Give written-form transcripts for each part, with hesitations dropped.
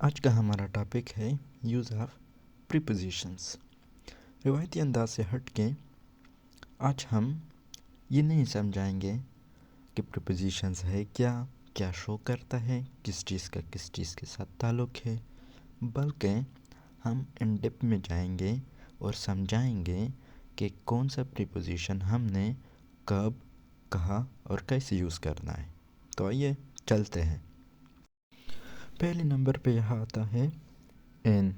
आज का हमारा टॉपिक है यूज़ ऑफ प्रीपोजिशंस। रिवायती अंदाज से हट के आज हम ये नहीं समझाएंगे कि प्रीपोजिशंस है क्या क्या शो करता है, किस चीज़ का किस चीज़ के साथ ताल्लुक़ है, बल्कि हम इन डेप्थ में जाएंगे और समझाएंगे कि कौन सा प्रीपोजिशन हमने कब, कहाँ और कैसे यूज़ करना है। तो आइए चलते हैं। पहले नंबर पे यहाँ आता है इन।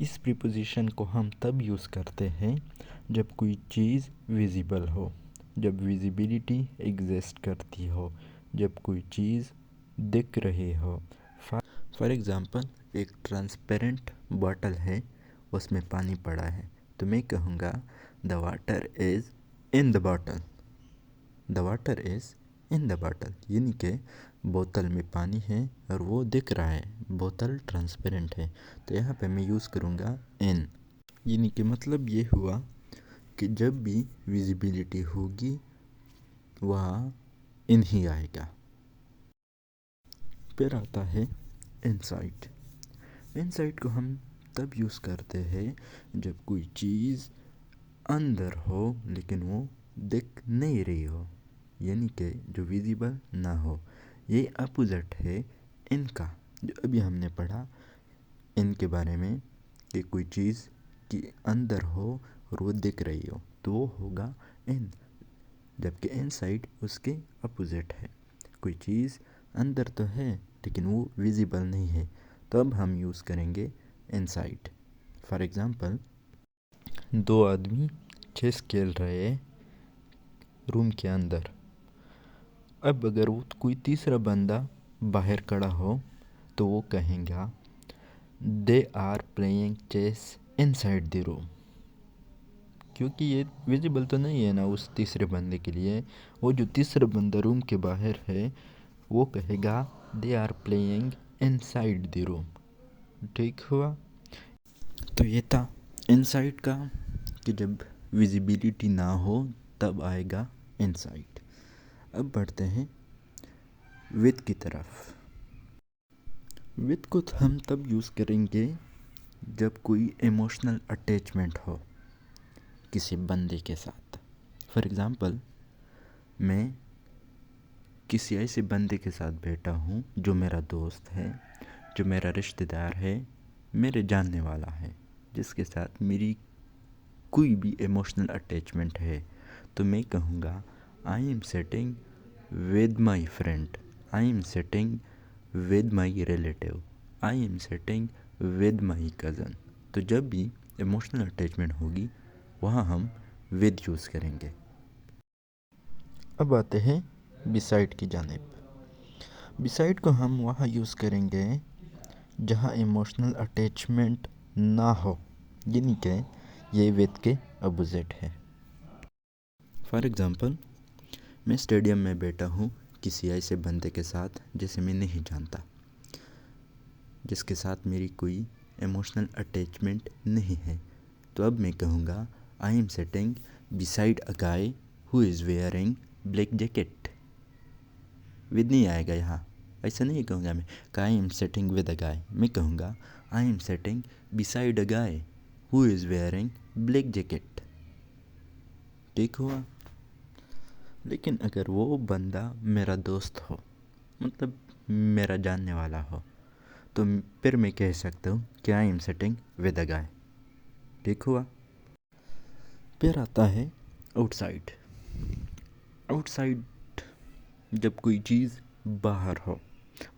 इस प्रीपोजिशन को हम तब यूज़ करते हैं जब कोई चीज़ विजिबल हो, जब विजिबिलिटी एग्जिस्ट करती हो, जब कोई चीज़ दिख रही हो। फॉर एग्ज़ाम्पल, एक ट्रांसपेरेंट बॉटल है, उसमें पानी पड़ा है, तो मैं कहूँगा the water is in the bottle. The water is in the bottle, यानी कि बोतल में पानी है और वो दिख रहा है, बोतल ट्रांसपेरेंट है। तो यहाँ पे मैं यूज़ करूँगा इन, यानी कि मतलब ये हुआ कि जब भी विजिबिलिटी होगी वहाँ इन ही आएगा। फिर आता है इनसाइड। इनसाइड को हम तब यूज़ करते हैं जब कोई चीज़ अंदर हो लेकिन वो दिख नहीं रही हो, यानी कि जो विजिबल ना हो। ये अपोजिट है इनका, जो अभी हमने पढ़ा इन के बारे में कि कोई चीज़ की अंदर हो और वो दिख रही हो, तो वो होगा इन। जबकि इनसाइड उसके अपोजिट है, कोई चीज़ अंदर तो है लेकिन वो विजिबल नहीं है, तो अब हम यूज़ करेंगे इनसाइड। फॉर एग्ज़ाम्पल, दो आदमी चेस खेल रहे हैं रूम के अंदर। अब अगर वो कोई तीसरा बंदा बाहर खड़ा हो तो वो कहेगा they are playing chess inside the room, क्योंकि ये विजिबल तो नहीं है ना उस तीसरे बंदे के लिए। वो जो तीसरा बंदा रूम के बाहर है वो कहेगा they are playing inside the room. ठीक हुआ। तो ये था इनसाइड का, कि जब विजिबिलिटी ना हो तब आएगा इनसाइड। अब बढ़ते हैं विद की तरफ। विद को हम तब यूज़ करेंगे जब कोई इमोशनल अटैचमेंट हो किसी बंदे के साथ। फॉर एग्ज़ाम्पल, मैं किसी ऐसे बंदे के साथ बैठा हूँ जो मेरा दोस्त है, जो मेरा रिश्तेदार है, मेरे जानने वाला है, जिसके साथ मेरी कोई भी इमोशनल अटैचमेंट है, तो मैं कहूँगा I am sitting with my friend, I am sitting with my relative, I am sitting with my cousin. तो जब भी इमोशनल अटैचमेंट होगी वहाँ हम विद यूज़ करेंगे। अब आते हैं बिसाइड की जानिब। बिसाइड को हम वहाँ यूज़ करेंगे जहाँ इमोशनल अटैचमेंट ना हो, यानी कि ये विद के अपोजिट है। फॉर एग्ज़ाम्पल, मैं स्टेडियम में बैठा हूँ किसी ऐसे बंदे के साथ जिसे मैं नहीं जानता, जिसके साथ मेरी कोई इमोशनल अटैचमेंट नहीं है, तो अब मैं कहूँगा I am sitting beside a guy who is wearing black jacket. With नहीं आएगा यहाँ, ऐसा नहीं कहूँगा मैं कि I am sitting with a guy. मैं कहूँगा I am sitting beside a guy who is wearing black jacket. ठीक हुआ। लेकिन अगर वो बंदा मेरा दोस्त हो, मतलब मेरा जानने वाला हो, तो फिर मैं कह सकता हूँ कि I am sitting with a guy. ठीक हुआ। फिर आता है आउटसाइड। आउटसाइड जब कोई चीज़ बाहर हो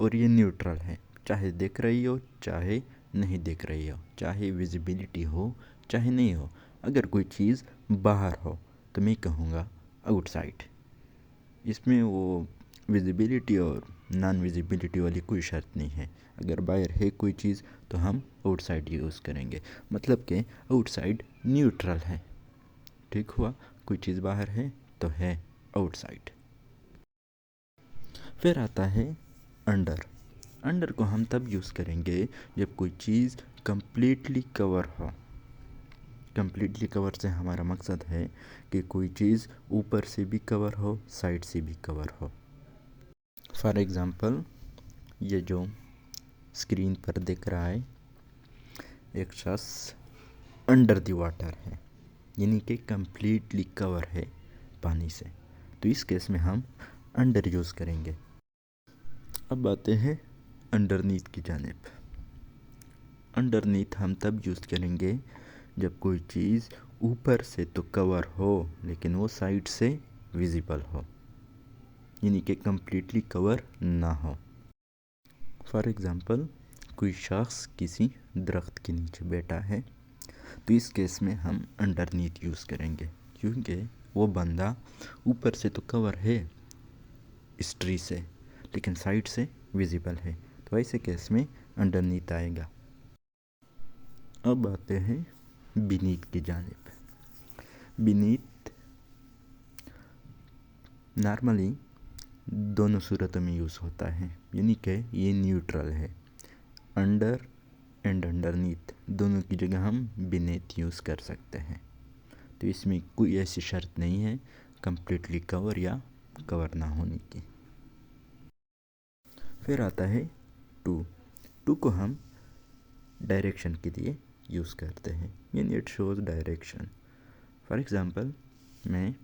और ये न्यूट्रल है, चाहे दिख रही हो चाहे नहीं दिख रही हो, चाहे विजिबिलिटी हो चाहे नहीं हो, अगर कोई चीज़ बाहर हो तो मैं कहूँगा आउटसाइड। इसमें वो विजिबिलिटी और नॉन विजिबिलिटी वाली कोई शर्त नहीं है। अगर बाहर है कोई चीज़ तो हम आउटसाइड यूज़ करेंगे, मतलब कि आउटसाइड न्यूट्रल है। ठीक हुआ। कोई चीज़ बाहर है तो है आउटसाइड। फिर आता है अंडर। अंडर को हम तब यूज़ करेंगे जब कोई चीज़ कंप्लीटली कवर हो। कंप्लीटली कवर से हमारा मकसद है कि कोई चीज़ ऊपर से भी कवर हो, साइड से भी कवर हो। फॉर एग्ज़ाम्पल, ये जो स्क्रीन पर दिख रहा है एक शख्स अंडर द वाटर है, यानी कि कम्प्लीटली कवर है पानी से, तो इस केस में हम अंडर यूज़ करेंगे। अब आते हैं अंडरनीथ की जानिब। अंडरनीथ हम तब यूज़ करेंगे जब कोई चीज़ ऊपर से तो कवर हो लेकिन वो साइड से विजिबल हो, यानी कि कम्प्लीटली कवर ना हो। फॉर एग्ज़ाम्पल कोई शख्स किसी दरख्त के नीचे बैठा है, तो इस केस में हम अंडरनीथ यूज़ करेंगे क्योंकि वो बंदा ऊपर से तो कवर है इस ट्री से लेकिन साइड से विजिबल है, तो ऐसे केस में अंडरनीथ आएगा। अब आते हैं बीनीथ की जानिब। बीनीथ नॉर्मली दोनों सूरतों में यूज़ होता है, यानी कि ये न्यूट्रल है। अंडर एंड अंडरनीथ दोनों की जगह हम बीनीथ यूज़ कर सकते हैं, तो इसमें कोई ऐसी शर्त नहीं है कम्प्लीटली कवर या कवर ना होने की। फिर आता है टू। टू को हम डायरेक्शन के लिए यूज़ करते हैं, यानी it shows direction. For example मैं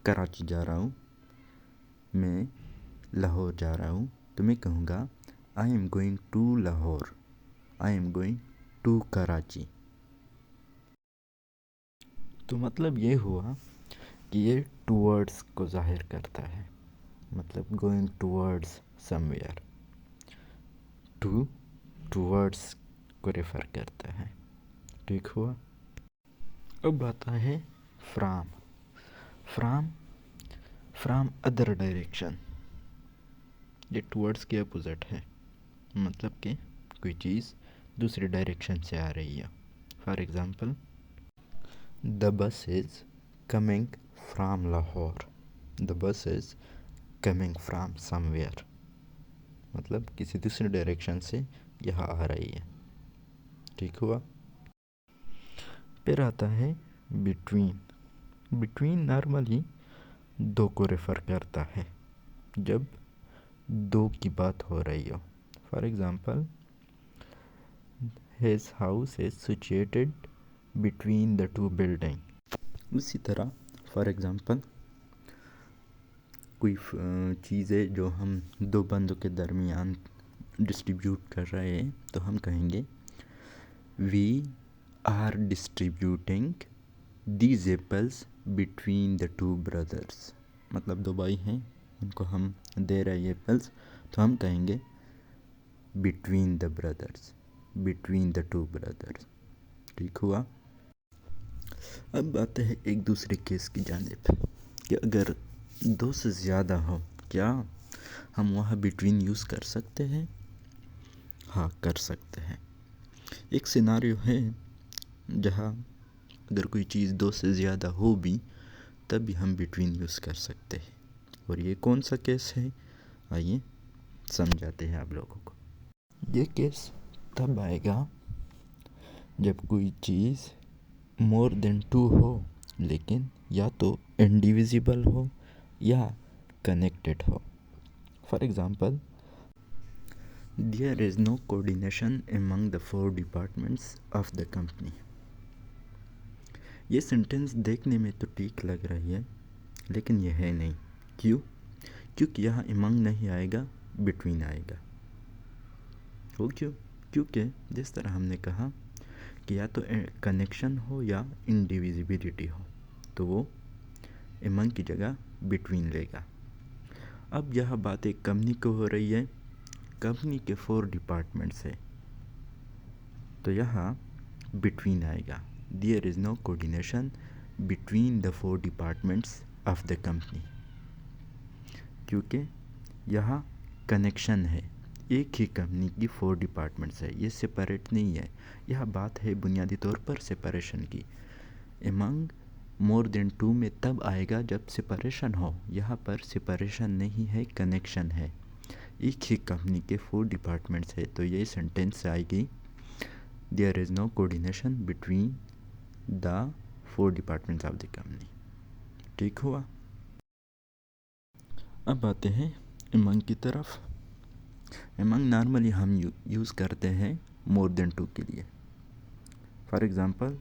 कराची जा रहा हूँ, मैं लाहौर जा रहा हूँ, तो मैं कहूँगा I am going to Lahore, I am going to Karachi. तो मतलब ये हुआ कि ये टूवर्ड्स को ज़ाहिर करता है, मतलब going towards somewhere. To towards को रेफ़र करता है, ठीक हुआ। अब आता है from. From from other direction, ये टूवर्ड्स के अपोजिट है, मतलब कि कोई चीज़ दूसरी डायरेक्शन से आ रही है। For example the bus is coming from Lahore, the bus is coming from somewhere, मतलब किसी दूसरी डायरेक्शन से यहाँ आ रही है, ठीक हुआ। फिर आता है बिटवीन। बिटवीन नॉर्मली दो को रेफ़र करता है जब दो की बात हो रही हो। For example his house is situated between the to building. उसी तरह फॉर एग्ज़ाम्पल कोई चीज़ है जो हम दो बंदों के दरमियान डिस्ट्रीब्यूट कर रहे हैं, तो हम कहेंगे we are distributing these apples between the two brothers, मतलब दो भाई हैं उनको हम दे रहे हैं एप्पल्स, तो हम कहेंगे between the brothers, between the two brothers, ठीक हुआ। अब बात है एक दूसरे केस की जानिब कि अगर दो से ज़्यादा हो, क्या हम वहाँ बिटवीन यूज़ कर सकते हैं? हाँ, कर सकते हैं। एक सिनारियो है जहाँ अगर कोई चीज़ दो से ज़्यादा हो भी तब भी हम बिटवीन यूज़ कर सकते हैं, और ये कौन सा केस है आइए समझाते हैं आप लोगों को। ये केस तब आएगा जब कोई चीज़ मोर देन टू हो लेकिन या तो इंडिविजिबल हो या कनेक्टेड हो। For example there is no coordination among the 4 departments of the company. ये सेंटेंस देखने में तो ठीक लग रही है लेकिन यह है नहीं। क्यों? क्योंकि यहाँ अमंग नहीं आएगा, बिटवीन आएगा। वो क्यों? क्योंकि जिस तरह हमने कहा कि या तो कनेक्शन हो या इंडिविजिबिलिटी हो, तो वो अमंग की जगह बिटवीन लेगा। अब यह बात एक कंपनी को हो रही है, कंपनी के 4 डिपार्टमेंट्स है, तो यहाँ बिटवीन आएगा। There is no coordination between the 4 departments of the company, क्योंकि यहाँ कनेक्शन है, एक ही कंपनी की 4 डिपार्टमेंट्स है, ये सेपरेट नहीं है। यह बात है बुनियादी तौर पर सेपरेशन की। अमंग मोर देन 2 में तब आएगा जब सेपरेशन हो, यहाँ पर सेपरेशन नहीं है, कनेक्शन है। एक ही कंपनी के 4 डिपार्टमेंट्स है, तो ये सेंटेंस आएगी there is no coordination between the 4 departments of the company, ठीक हुआ। अब आते हैं अमंग की तरफ। एमंग नॉर्मली हम यूज़ करते हैं मोर देन टू के लिए। For example,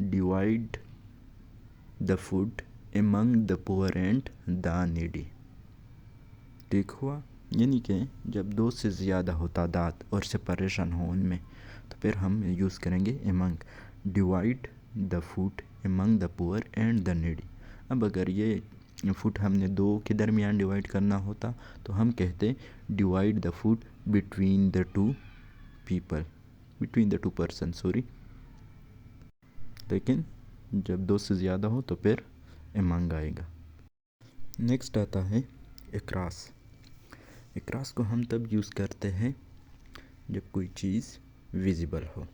divide the food among the poor and the needy. ठीक हुआ, यानी कि जब दो से ज़्यादा हो तादाद और सेपरेशन हो उनमें, तो फिर हम यूज़ करेंगे among. Divide the food among the poor and the needy. अब अगर ये फूड हमने दो के दरमियान डिवाइड करना होता तो हम कहते divide the food between the to people, between the to person, sorry. लेकिन जब दो से ज़्यादा हो तो फिर एमंग आएगा। नेक्स्ट आता है अक्रॉस। अक्रॉस को हम तब यूज़ करते हैं जब कोई चीज़ विजिबल हो।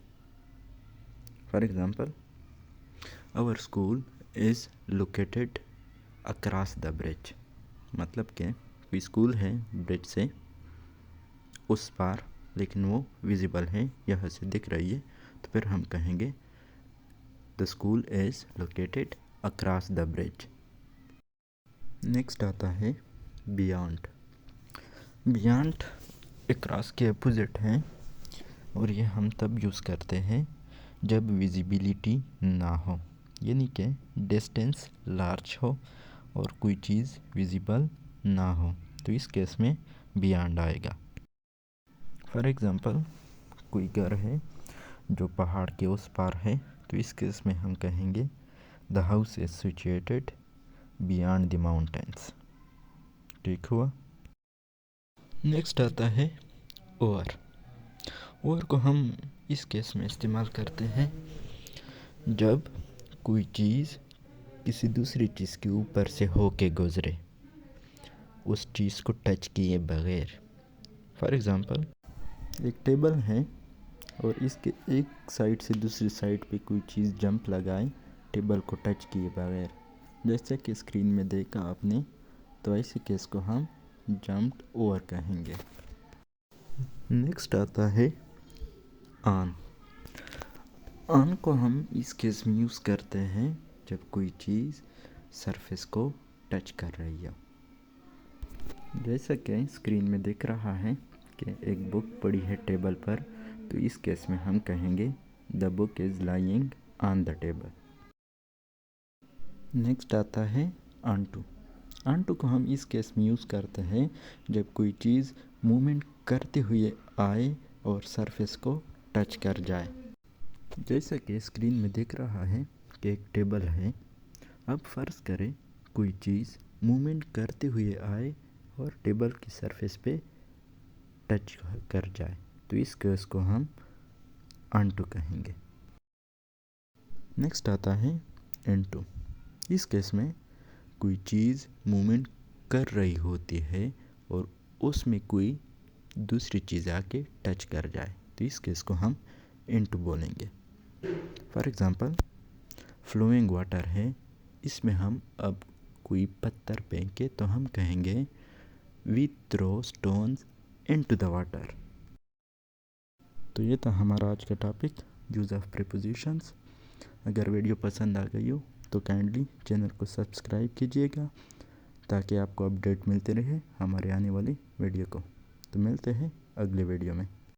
For example, our school is located across the bridge. मतलब कि कोई स्कूल है ब्रिज से उस पार, लेकिन वो विजिबल है, यहाँ से दिख रही है, तो फिर हम कहेंगे the school is located across the bridge. Next आता है बियॉन्ड। बियॉन्ड अक्रॉस के अपोजिट हैं और ये हम तब यूज़ करते हैं जब विजिबिलिटी ना हो, यानी कि डिस्टेंस लार्ज हो और कोई चीज़ विजिबल ना हो, तो इस केस में बियॉन्ड आएगा। फॉर एग्ज़ाम्पल, कोई घर है जो पहाड़ के उस पार है, तो इस केस में हम कहेंगे the house is situated beyond the mountains. ठीक हुआ। नेक्स्ट आता है ओवर। ओवर को हम इस केस में इस्तेमाल करते हैं जब कोई चीज़ किसी दूसरी चीज़ के ऊपर से होके गुजरे, उस चीज़ को टच किए बगैर। फॉर एग्ज़ाम्पल, एक टेबल है और इसके एक साइड से दूसरी साइड पे कोई चीज़ जंप लगाए टेबल को टच किए बगैर, जैसे कि स्क्रीन में देखा आपने, तो ऐसे केस को हम जंप्ड ओवर कहेंगे। नेक्स्ट आता है ऑन। ऑन को हम इस केस में यूज़ करते हैं जब कोई चीज़ सरफेस को टच कर रही हो। जैसा कि स्क्रीन में दिख रहा है कि एक बुक पड़ी है टेबल पर, तो इस केस में हम कहेंगे the book is lying on the table. Next आता है ऑन टू। ऑन टू को हम इस केस में यूज़ करते हैं जब कोई चीज़ मूवमेंट करते हुए आए और सरफेस को टच कर जाए। जैसा कि स्क्रीन में दिख रहा है कि एक टेबल है। अब फ़र्ज़ करें कोई चीज़ मूवमेंट करते हुए आए और टेबल की सरफेस पे टच कर जाए, तो इस केस को हम ऑन टू कहेंगे। नेक्स्ट आता है इन टू। इस केस में कोई चीज़ मूवमेंट कर रही होती है और उसमें कोई दूसरी चीज़ आके टच कर जाए, तो इस केस को हम इनटू बोलेंगे। फॉर एग्ज़ाम्पल, फ्लोइंग वाटर है, इसमें हम अब कोई पत्थर फेंके तो हम कहेंगे we throw stones into the water. तो ये था हमारा आज का टॉपिक, यूज़ ऑफ प्रीपोजिशंस। अगर वीडियो पसंद आ गई हो तो काइंडली चैनल को सब्सक्राइब कीजिएगा ताकि आपको अपडेट मिलते रहे हमारे आने वाली वीडियो को। तो मिलते हैं अगले वीडियो में।